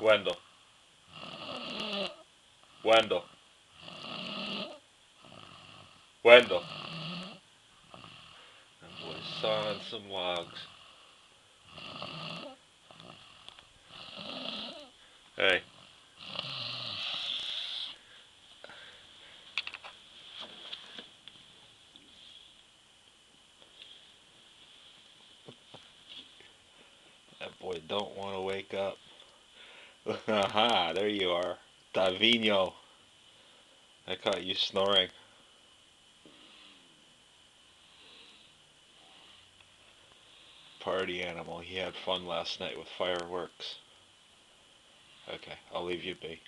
Wendell. Wendell. Wendell. That boy's sawing some logs. Hey. That boy don't want to wake up. Aha, there you are. Davino. I caught you snoring. Party animal. He had fun last night with fireworks. Okay, I'll leave you be.